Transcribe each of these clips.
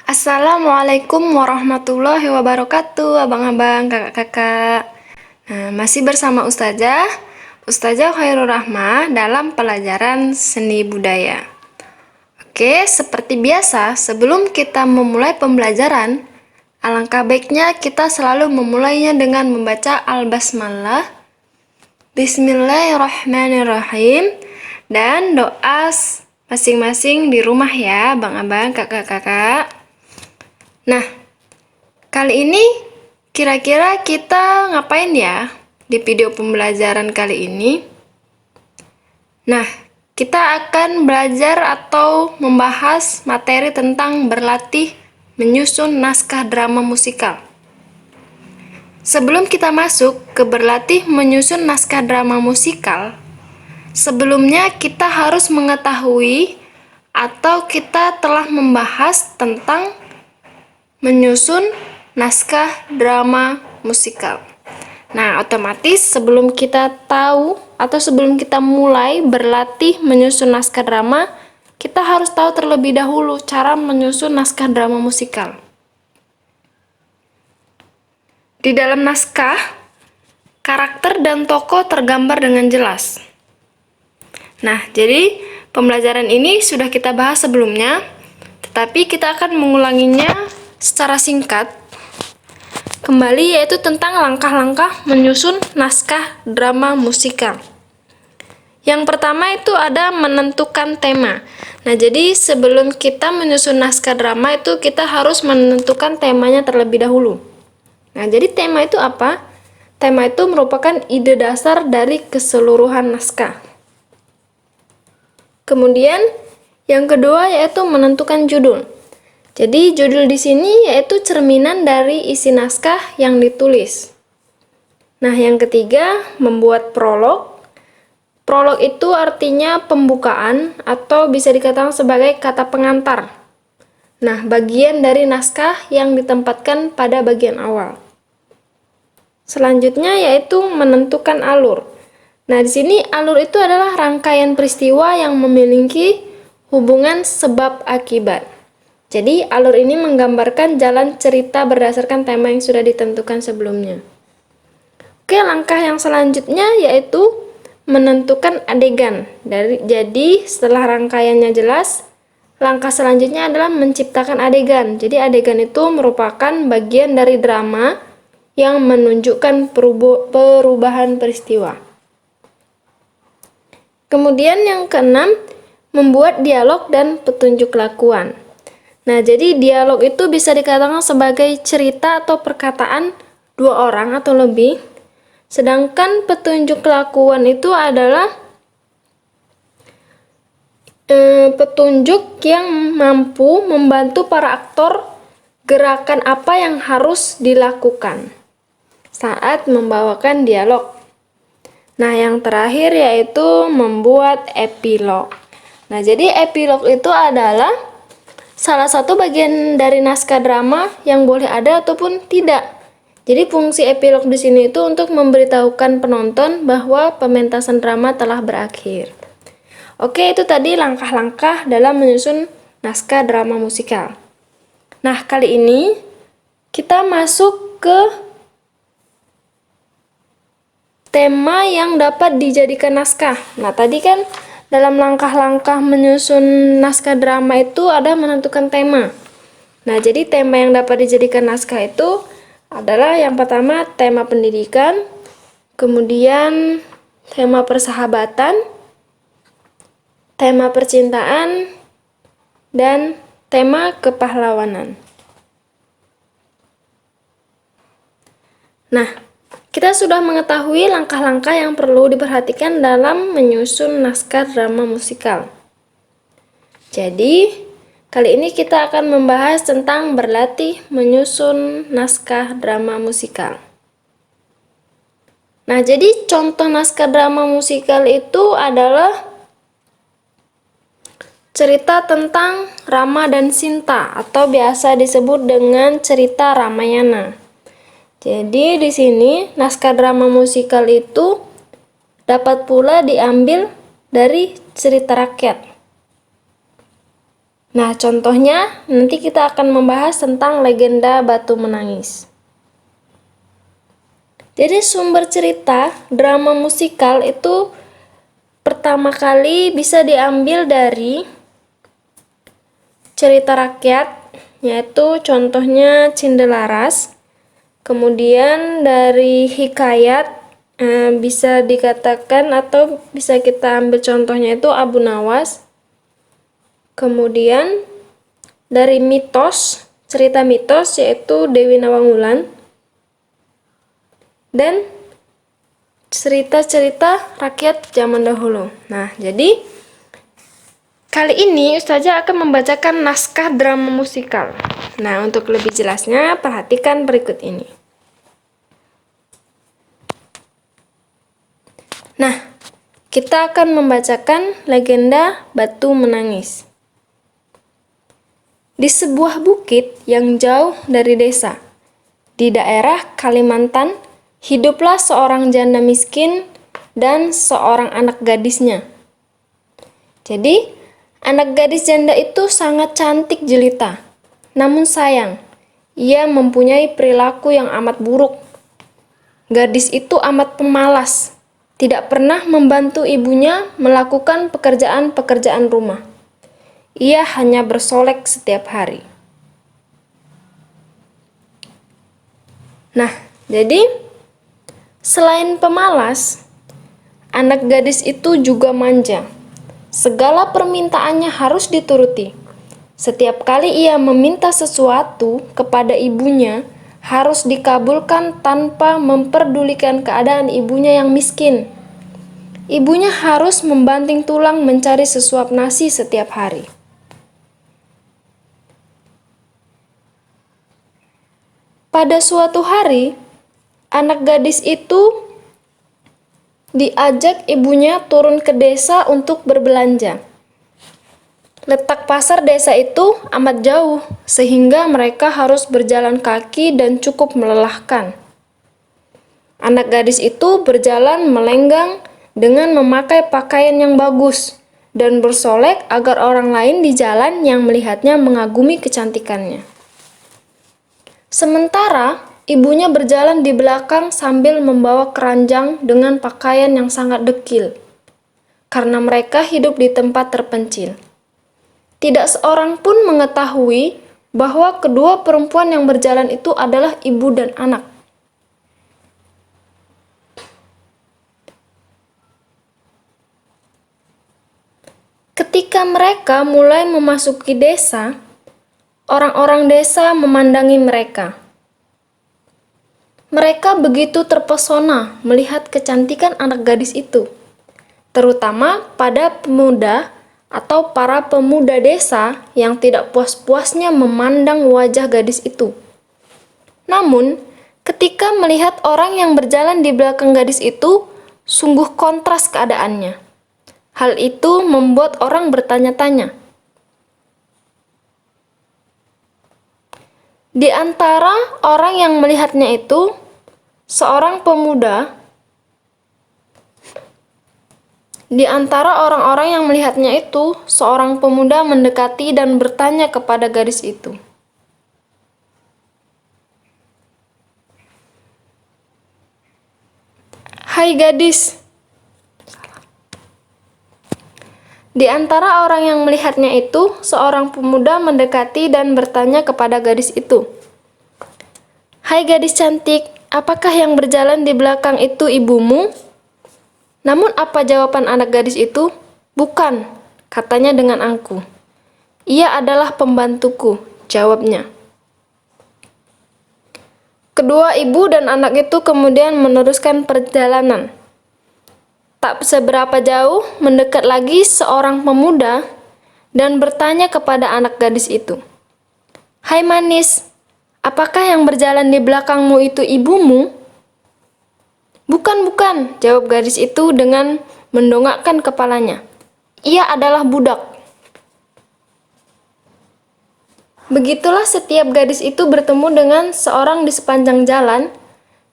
Assalamualaikum warahmatullahi wabarakatuh, abang-abang, kakak-kakak. Nah, masih bersama Ustazah Khairul Rahmah dalam pelajaran seni budaya. Oke, seperti biasa, sebelum kita memulai pembelajaran, alangkah baiknya kita selalu memulainya dengan membaca Al-Basmalah, Bismillahirrahmanirrahim, dan doa masing-masing di rumah ya, abang-abang, kakak-kakak. Nah, kali ini kira-kira kita ngapain ya di video pembelajaran kali ini? Nah, kita akan belajar atau membahas materi tentang berlatih menyusun naskah drama musikal. Sebelum kita masuk ke berlatih menyusun naskah drama musikal, sebelumnya kita harus mengetahui atau kita telah membahas tentang menyusun naskah drama musikal. Nah, otomatis sebelum kita tahu atau sebelum kita mulai berlatih menyusun naskah drama, kita harus tahu terlebih dahulu cara menyusun naskah drama musikal. Di dalam naskah, karakter dan tokoh tergambar dengan jelas. Nah, jadi pembelajaran ini sudah kita bahas sebelumnya, tetapi kita akan mengulanginya secara singkat kembali, yaitu tentang langkah-langkah menyusun naskah drama musikal. Yang pertama itu ada menentukan tema. Nah, jadi sebelum kita menyusun naskah drama itu kita harus menentukan temanya terlebih dahulu. Nah, jadi tema itu apa? Tema itu merupakan ide dasar dari keseluruhan naskah. Kemudian yang kedua yaitu menentukan judul. Jadi judul di sini yaitu cerminan dari isi naskah yang ditulis. Nah, yang ketiga membuat prolog. Prolog itu artinya pembukaan atau bisa dikatakan sebagai kata pengantar. Nah, bagian dari naskah yang ditempatkan pada bagian awal. Selanjutnya yaitu menentukan alur. Nah, di sini alur itu adalah rangkaian peristiwa yang memiliki hubungan sebab akibat. Jadi, alur ini menggambarkan jalan cerita berdasarkan tema yang sudah ditentukan sebelumnya. Oke, langkah yang selanjutnya yaitu menentukan adegan. Jadi, setelah rangkaiannya jelas, langkah selanjutnya adalah menciptakan adegan. Jadi, adegan itu merupakan bagian dari drama yang menunjukkan perubahan peristiwa. Kemudian yang keenam, membuat dialog dan petunjuk lakuan. Nah, jadi dialog itu bisa dikatakan sebagai cerita atau perkataan dua orang atau lebih. Sedangkan petunjuk lakuan itu adalah petunjuk yang mampu membantu para aktor gerakan apa yang harus dilakukan saat membawakan dialog. Nah, yang terakhir yaitu membuat epilog. Nah, jadi epilog itu adalah salah satu bagian dari naskah drama yang boleh ada ataupun tidak. Jadi fungsi epilog di sini itu untuk memberitahukan penonton bahwa pementasan drama telah berakhir. Oke, itu tadi langkah-langkah dalam menyusun naskah drama musikal. Nah, kali ini kita masuk ke tema yang dapat dijadikan naskah. Nah, tadi kan dalam langkah-langkah menyusun naskah drama itu ada menentukan tema. Nah, jadi tema yang dapat dijadikan naskah itu adalah yang pertama tema pendidikan, kemudian tema persahabatan, tema percintaan, dan tema kepahlawanan. Nah, kita sudah mengetahui langkah-langkah yang perlu diperhatikan dalam menyusun naskah drama musikal. Jadi, kali ini kita akan membahas tentang berlatih menyusun naskah drama musikal. Nah, jadi contoh naskah drama musikal itu adalah cerita tentang Rama dan Sinta atau biasa disebut dengan cerita Ramayana. Jadi di sini naskah drama musikal itu dapat pula diambil dari cerita rakyat. Nah, contohnya nanti kita akan membahas tentang legenda Batu Menangis. Jadi sumber cerita drama musikal itu pertama kali bisa diambil dari cerita rakyat, yaitu contohnya Cindelaras. Kemudian dari hikayat bisa dikatakan atau bisa kita ambil contohnya itu Abu Nawas. Kemudian dari mitos, cerita mitos yaitu Dewi Nawangwulan. Dan cerita-cerita rakyat zaman dahulu. Nah, jadi kali ini Ustazah akan membacakan naskah drama musikal. Nah, untuk lebih jelasnya, perhatikan berikut ini. Nah, kita akan membacakan legenda Batu Menangis. Di sebuah bukit yang jauh dari desa, di daerah Kalimantan, hiduplah seorang janda miskin dan seorang anak gadisnya. Jadi, anak gadis janda itu sangat cantik jelita. Namun sayang, ia mempunyai perilaku yang amat buruk. Gadis itu amat pemalas, tidak pernah membantu ibunya melakukan pekerjaan-pekerjaan rumah. Ia hanya bersolek setiap hari. Nah, jadi selain pemalas, anak gadis itu juga manja. Segala permintaannya harus dituruti. Setiap kali ia meminta sesuatu kepada ibunya, harus dikabulkan tanpa memperdulikan keadaan ibunya yang miskin. Ibunya harus membanting tulang mencari sesuap nasi setiap hari. Pada suatu hari, anak gadis itu diajak ibunya turun ke desa untuk berbelanja. Letak pasar desa itu amat jauh, sehingga mereka harus berjalan kaki dan cukup melelahkan. Anak gadis itu berjalan melenggang dengan memakai pakaian yang bagus dan bersolek agar orang lain di jalan yang melihatnya mengagumi kecantikannya. Sementara ibunya berjalan di belakang sambil membawa keranjang dengan pakaian yang sangat dekil, karena mereka hidup di tempat terpencil. Tidak seorang pun mengetahui bahwa kedua perempuan yang berjalan itu adalah ibu dan anak. Ketika mereka mulai memasuki desa, orang-orang desa memandangi mereka. Mereka begitu terpesona melihat kecantikan anak gadis itu, terutama pada pemuda atau para pemuda desa yang tidak puas-puasnya memandang wajah gadis itu. Namun, ketika melihat orang yang berjalan di belakang gadis itu, sungguh kontras keadaannya. Hal itu membuat orang bertanya-tanya. Di antara orang yang melihatnya itu, seorang pemuda mendekati dan bertanya kepada gadis itu. Hai gadis. Di antara orang yang melihatnya itu, seorang pemuda mendekati dan bertanya kepada gadis itu. Hai gadis cantik, apakah yang berjalan di belakang itu ibumu? Namun apa jawaban anak gadis itu? Bukan, katanya dengan angkuh. Ia adalah pembantuku, jawabnya. Kedua ibu dan anak itu kemudian meneruskan perjalanan. Tak seberapa jauh, mendekat lagi seorang pemuda dan bertanya kepada anak gadis itu. Hai manis, apakah yang berjalan di belakangmu itu ibumu? Bukan, jawab gadis itu dengan mendongakkan kepalanya. Ia adalah budak. Begitulah setiap gadis itu bertemu dengan seorang di sepanjang jalan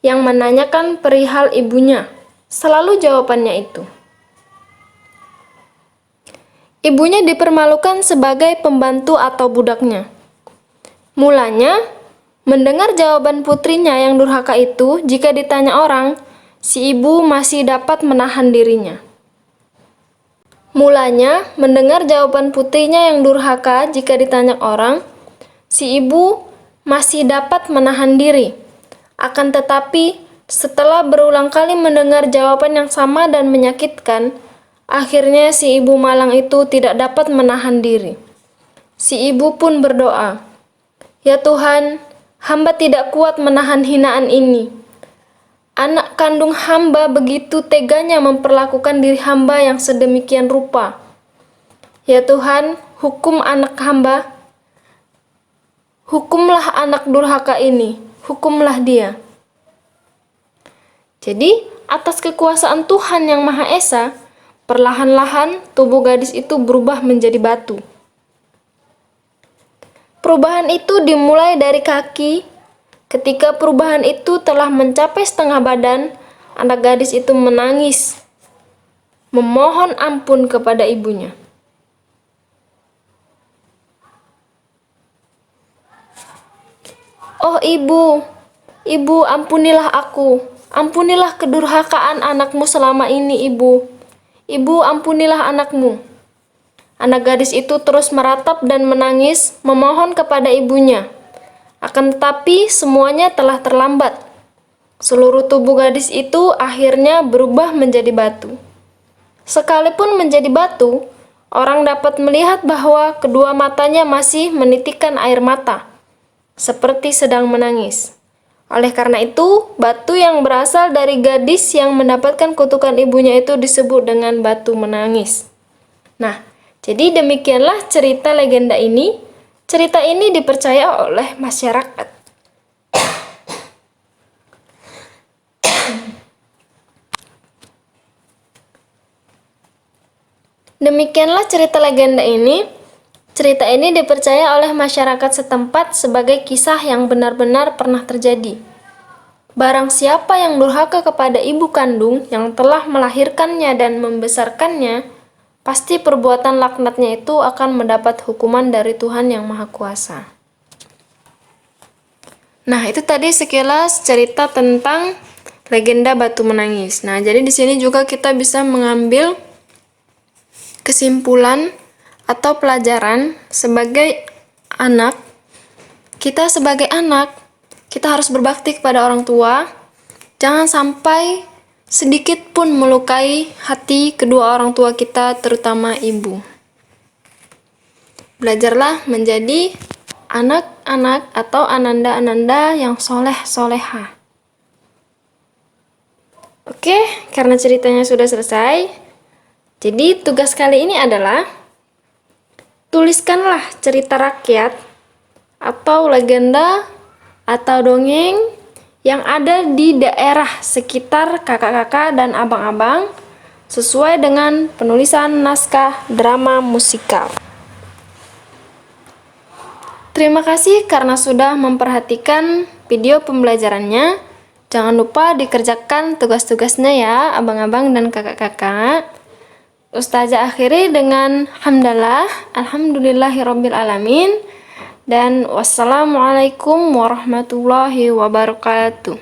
yang menanyakan perihal ibunya. Selalu jawabannya itu. Ibunya dipermalukan sebagai pembantu atau budaknya. Mulanya, mendengar jawaban putrinya yang durhaka itu, jika ditanya orang, si ibu masih dapat menahan dirinya. Mulanya, mendengar jawaban putrinya yang durhaka jika ditanya orang, si ibu masih dapat menahan diri. Akan tetapi, setelah berulang kali mendengar jawaban yang sama dan menyakitkan, akhirnya si ibu malang itu tidak dapat menahan diri. Si ibu pun berdoa, "Ya Tuhan, hamba tidak kuat menahan hinaan ini. Anak kandung hamba begitu teganya memperlakukan diri hamba yang sedemikian rupa. Ya Tuhan, hukumlah anak durhaka ini, hukumlah dia." Jadi, atas kekuasaan Tuhan yang Maha Esa, perlahan-lahan tubuh gadis itu berubah menjadi batu. Perubahan itu dimulai dari kaki. Ketika perubahan itu telah mencapai setengah badan, anak gadis itu menangis, memohon ampun kepada ibunya. "Oh ibu, ibu ampunilah aku, ampunilah kedurhakaan anakmu selama ini ibu. Ibu ampunilah anakmu." Anak gadis itu terus meratap dan menangis, memohon kepada ibunya. Akan tetapi semuanya telah terlambat. Seluruh tubuh gadis itu akhirnya berubah menjadi batu. Sekalipun menjadi batu, orang dapat melihat bahwa kedua matanya masih menitikkan air mata, seperti sedang menangis. Oleh karena itu, batu yang berasal dari gadis yang mendapatkan kutukan ibunya itu disebut dengan batu menangis. Nah, jadi demikianlah cerita legenda ini. Cerita ini dipercaya oleh masyarakat. Demikianlah cerita legenda ini. Cerita ini dipercaya oleh masyarakat setempat sebagai kisah yang benar-benar pernah terjadi. Barang siapa yang durhaka kepada ibu kandung yang telah melahirkannya dan membesarkannya, pasti perbuatan laknatnya itu akan mendapat hukuman dari Tuhan yang Maha Kuasa. Nah, itu tadi sekilas cerita tentang legenda batu menangis. Nah, jadi di sini juga kita bisa mengambil kesimpulan atau pelajaran sebagai anak. Kita sebagai anak, kita harus berbakti kepada orang tua. Jangan sampai sedikit pun melukai hati kedua orang tua kita, terutama ibu. Belajarlah menjadi anak-anak atau ananda-ananda yang soleh-soleha. Oke, karena ceritanya sudah selesai, jadi tugas kali ini adalah tuliskanlah cerita rakyat atau legenda atau dongeng yang ada di daerah sekitar kakak-kakak dan abang-abang sesuai dengan penulisan naskah drama musikal. Terima kasih karena sudah memperhatikan video pembelajarannya. Jangan lupa dikerjakan tugas-tugasnya ya, abang-abang dan kakak-kakak. Ustazah akhiri dengan hamdalah, alhamdulillahirabbil alamin, dan wassalamualaikum warahmatullahi wabarakatuh.